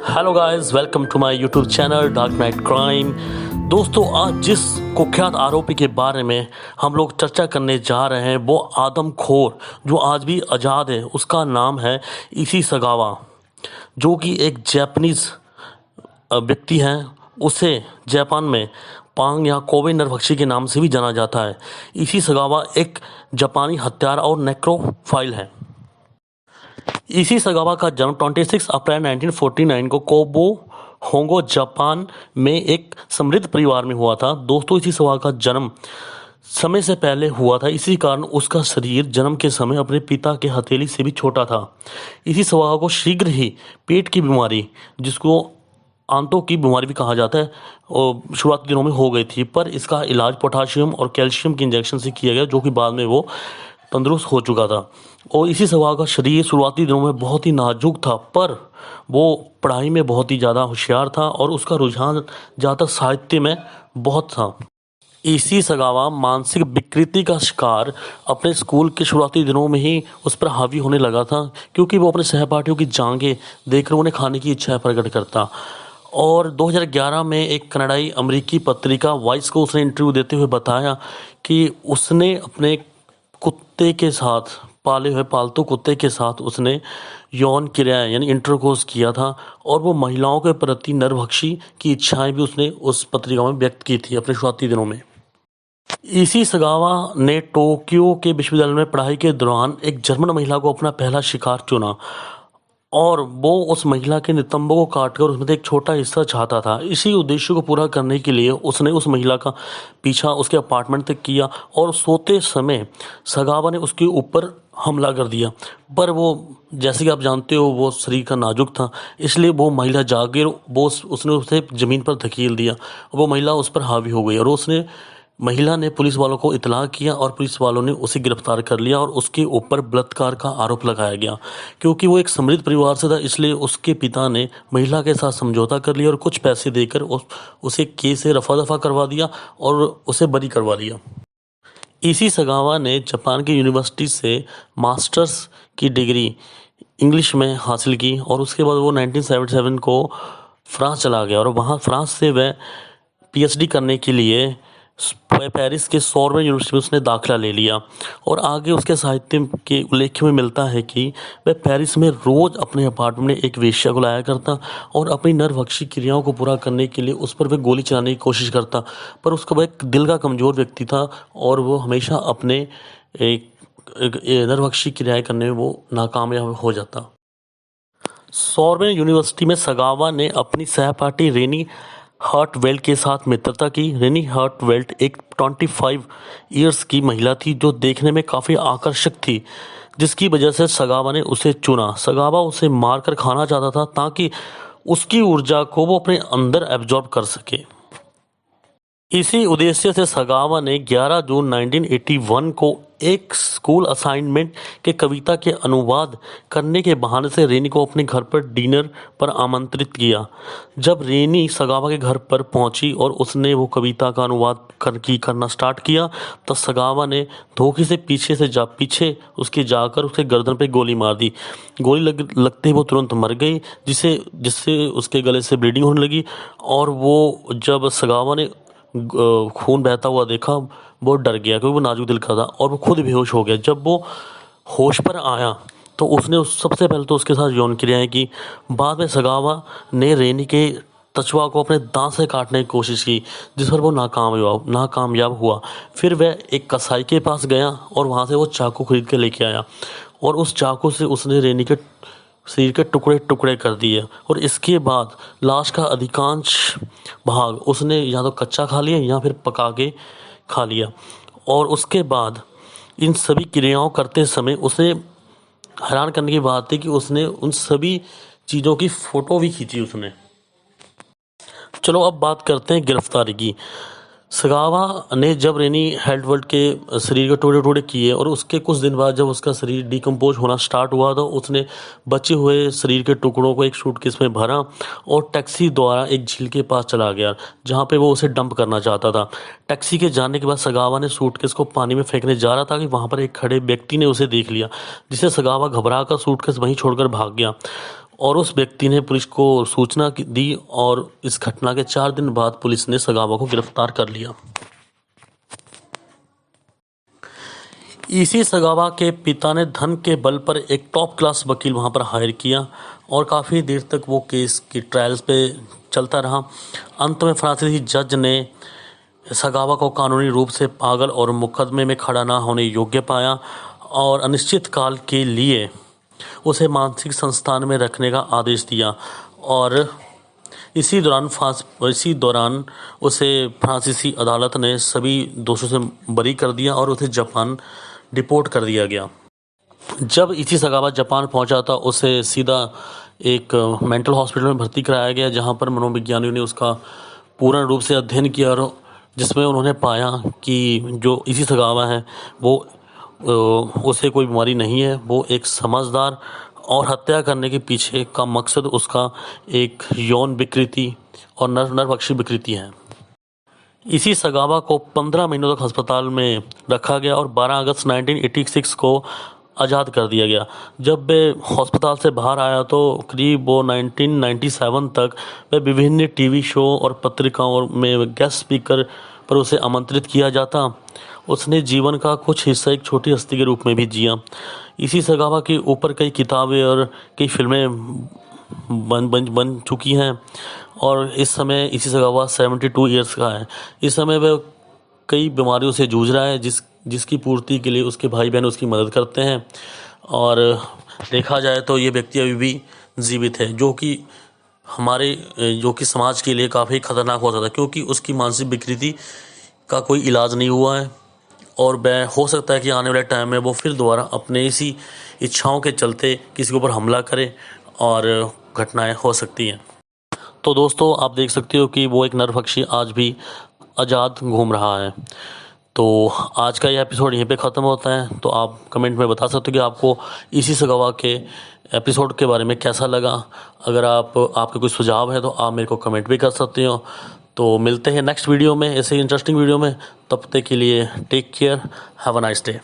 Hello guys, welcome to my YouTube channel Dark Night Crime. दोस्तों, आज जिस कुख्यात आरोपी के बारे में हम लोग चर्चा करने जा रहे हैं वो आदमखोर जो आज भी आज़ाद है। उसका नाम है इसी सगावा, जो कि एक जापानीज़ व्यक्ति है। उसे जापान में पांग या कोबे नरभक्षी के नाम से भी जाना जाता है। इसी सगावा एक जापानी हत्यारा और नेक्रोफाइल है। इसी सगावा का जन्म 26 अप्रैल 1949 को कोबो होंगो जापान में एक समृद्ध परिवार में हुआ था। दोस्तों, इसी सगावा का जन्म समय से पहले हुआ था, इसी कारण उसका शरीर जन्म के समय अपने पिता के हथेली से भी छोटा था। इसी सगावा को शीघ्र ही पेट की बीमारी, जिसको आंतों की बीमारी भी कहा जाता है, और शुरुआती दिनों में हो गई थी, पर इसका इलाज पोटाशियम और कैल्शियम के इंजेक्शन से किया गया, जो कि बाद में वो तंदुरुस्त हो चुका था। और इसी सवाल का शरीर शुरुआती दिनों में बहुत ही नाजुक था, पर वो पढ़ाई में बहुत ही ज़्यादा होशियार था और उसका रुझान ज़्यादातर साहित्य में बहुत था। इसी सगावा मानसिक विकृति का शिकार अपने स्कूल के शुरुआती दिनों में ही उस पर हावी होने लगा था, क्योंकि वो अपने सहपाठियों की जांघें देखकर उन्हें खाने की इच्छा प्रकट करता। और 2011 में एक कनाडाई अमेरिकी पत्रिका वॉइस को उसने इंटरव्यू देते हुए बताया कि उसने अपने कुत्ते के साथ, पाले हुए पालतू कुत्ते के साथ उसने यौन क्रियाएं यानी इंटरकोर्स किया था, और वो महिलाओं के प्रति नरभक्षी की इच्छाएं भी उसने उस पत्रिका में व्यक्त की थी अपने शुरुआती दिनों में। इसी सगावा ने टोक्यो के विश्वविद्यालय में पढ़ाई के दौरान एक जर्मन महिला को अपना पहला शिकार चुना, और वो उस महिला के नितंबों को काटकर उसमें से एक छोटा हिस्सा चाहता था। इसी उद्देश्य को पूरा करने के लिए उसने उस महिला का पीछा उसके अपार्टमेंट तक किया, और सोते समय सगावा ने उसके ऊपर हमला कर दिया। पर वो, जैसे कि आप जानते हो, वो शरीर का नाजुक था, इसलिए वो महिला जागे, वो उसने उसे ज़मीन पर धकेल दिया। वो महिला उस पर हावी हो गई, और उसने महिला ने पुलिस वालों को इतला किया, और पुलिस वालों ने उसे गिरफ्तार कर लिया और उसके ऊपर बलात्कार का आरोप लगाया गया। क्योंकि वो एक समृद्ध परिवार से था, इसलिए उसके पिता ने महिला के साथ समझौता कर लिया और कुछ पैसे देकर उसे केस से रफा दफा करवा दिया और उसे बरी करवा लिया। इसी सगावा ने जापान की यूनिवर्सिटी से मास्टर्स की डिग्री इंग्लिश में हासिल की, और उसके बाद वो 1977 को फ्रांस चला गया, और वहाँ फ्रांस से वह पीएचडी करने के लिए पेरिस के सोर्बोन यूनिवर्सिटी में उसने दाखिला ले लिया। और आगे उसके साहित्य के उल्लेख में मिलता है कि वह पेरिस में रोज़ अपने अपार्टमेंट में एक वेश्या को लाया करता, और अपनी नरभक्षी क्रियाओं को पूरा करने के लिए उस पर वह गोली चलाने की कोशिश करता। पर उसका वह एक दिल का कमज़ोर व्यक्ति था, और वो हमेशा अपने नरभक्षी क्रियाएं करने में वो नाकामयाब हो जाता। सोर्बोन यूनिवर्सिटी में सगावा ने अपनी सहपाठी रेनी हार्टवेल्ट के साथ मित्रता की। रेनी हार्टवेल्ट एक 25 ईयर्स की महिला थी जो देखने में काफ़ी आकर्षक थी, जिसकी वजह से सगावा ने उसे चुना। सगावा उसे मारकर खाना चाहता था ताकि उसकी ऊर्जा को वो अपने अंदर एब्जॉर्ब कर सके। इसी उद्देश्य से सगावा ने 11 जून 1981 को एक स्कूल असाइनमेंट के कविता के अनुवाद करने के बहाने से रेनी को अपने घर पर डिनर पर आमंत्रित किया। जब रेनी सगावा के घर पर पहुंची और उसने वो कविता का अनुवाद करना स्टार्ट किया, तो सगावा ने धोखे से पीछे उसके जाकर उसके गर्दन पे गोली मार दी। गोली लगते ही वो तुरंत मर गई, जिससे उसके गले से ब्लीडिंग होने लगी। और वो, जब सगावा ने खून बहता हुआ देखा, बहुत डर गया, क्योंकि वो नाजुक दिल का था, और वो खुद बेहोश हो गया। जब वो होश पर आया तो उसने सबसे पहले तो उसके साथ यौन क्रियाएं की। बाद में सगावा ने रेनी के तचवा को अपने दांत से काटने की कोशिश की, जिस पर वो नाकामयाब हुआ। फिर वह एक कसाई के पास गया और वहाँ से वो चाकू खरीद के लेके आया, और उस चाकू से उसने रेनी के शरीर के टुकड़े टुकड़े कर दिए। और इसके बाद लाश का अधिकांश भाग उसने या तो कच्चा खा लिया या फिर पका के खा लिया। और उसके बाद इन सभी क्रियाओं करते समय उसे हैरान करने की बात थी कि उसने उन सभी चीज़ों की फ़ोटो भी खींची उसने। चलो अब बात करते हैं गिरफ्तारी की। सगावा ने जब रेनी हार्टवेल्ट के शरीर के टुकड़े टुकड़े किए, और उसके कुछ दिन बाद जब उसका शरीर डिकम्पोज होना स्टार्ट हुआ, तो उसने बचे हुए शरीर के टुकड़ों को एक सूटकेस में भरा और टैक्सी द्वारा एक झील के पास चला गया, जहां पे वो उसे डंप करना चाहता था। टैक्सी के जाने के बाद सगावा ने सूटकेस को पानी में फेंकने जा रहा था कि वहाँ पर एक खड़े व्यक्ति ने उसे देख लिया, जिससे सगावा घबरा कर सूटकेस वहीं छोड़कर भाग गया। और उस व्यक्ति ने पुलिस को सूचना दी और इस घटना के 4 दिन बाद पुलिस ने सगावा को गिरफ्तार कर लिया। इसी सगावा के पिता ने धन के बल पर एक टॉप क्लास वकील वहां पर हायर किया और काफ़ी देर तक वो केस की ट्रायल्स पे चलता रहा। अंत में फ्रांसीसी जज ने सगावा को कानूनी रूप से पागल और मुकदमे में खड़ा न होने योग्य पाया और अनिश्चित काल के लिए उसे मानसिक संस्थान में रखने का आदेश दिया और इसी दौरान उसे फ्रांसीसी अदालत ने सभी दोषों से बरी कर दिया और उसे जापान डिपोर्ट कर दिया गया। जब इसी सगावा जापान पहुंचा था उसे सीधा एक मेंटल हॉस्पिटल में भर्ती कराया गया, जहां पर मनोविज्ञानियों ने उसका पूर्ण रूप से अध्ययन किया और जिसमें उन्होंने पाया कि जो इसी सगावा है वो उसे कोई बीमारी नहीं है, वो एक समझदार और हत्या करने के पीछे का मकसद उसका एक यौन विकृति और नरभक्षी विकृति है। इसी सगावा को 15 महीनों तक अस्पताल में रखा गया और 12 अगस्त 1986 को आज़ाद कर दिया गया। जब वे अस्पताल से बाहर आया तो करीब वो 1997 तक वे विभिन्न टीवी शो और पत्रिकाओं में गेस्ट स्पीकर पर उसे आमंत्रित किया जाता। उसने जीवन का कुछ हिस्सा एक छोटी हस्ती के रूप में भी जिया। इसी सगावा के ऊपर कई किताबें और कई फिल्में बन चुकी हैं और इस समय इसी सगावा 72 ईयर्स का है। इस समय वह कई बीमारियों से जूझ रहा है जिसकी पूर्ति के लिए उसके भाई बहन उसकी मदद करते हैं और देखा जाए तो ये व्यक्ति अभी भी जीवित है, जो कि समाज के लिए काफ़ी खतरनाक हो सकता है, क्योंकि उसकी मानसिक विकृति का कोई इलाज नहीं हुआ है और वह हो सकता है कि आने वाले टाइम में वो फिर दोबारा अपने इसी इच्छाओं के चलते किसी के ऊपर हमला करे और घटनाएं हो सकती हैं। तो दोस्तों आप देख सकते हो कि वो एक नरभक्षी आज भी आज़ाद घूम रहा है। तो आज का यह एपिसोड यहीं पे ख़त्म होता है। तो आप कमेंट में बता सकते हो कि आपको इसी सगावा के एपिसोड के बारे में कैसा लगा। अगर आपके कोई सुझाव है तो आप मेरे को कमेंट भी कर सकते हो। तो मिलते हैं नेक्स्ट वीडियो में ऐसे इंटरेस्टिंग वीडियो में। तब तक के लिए take care, have a nice day.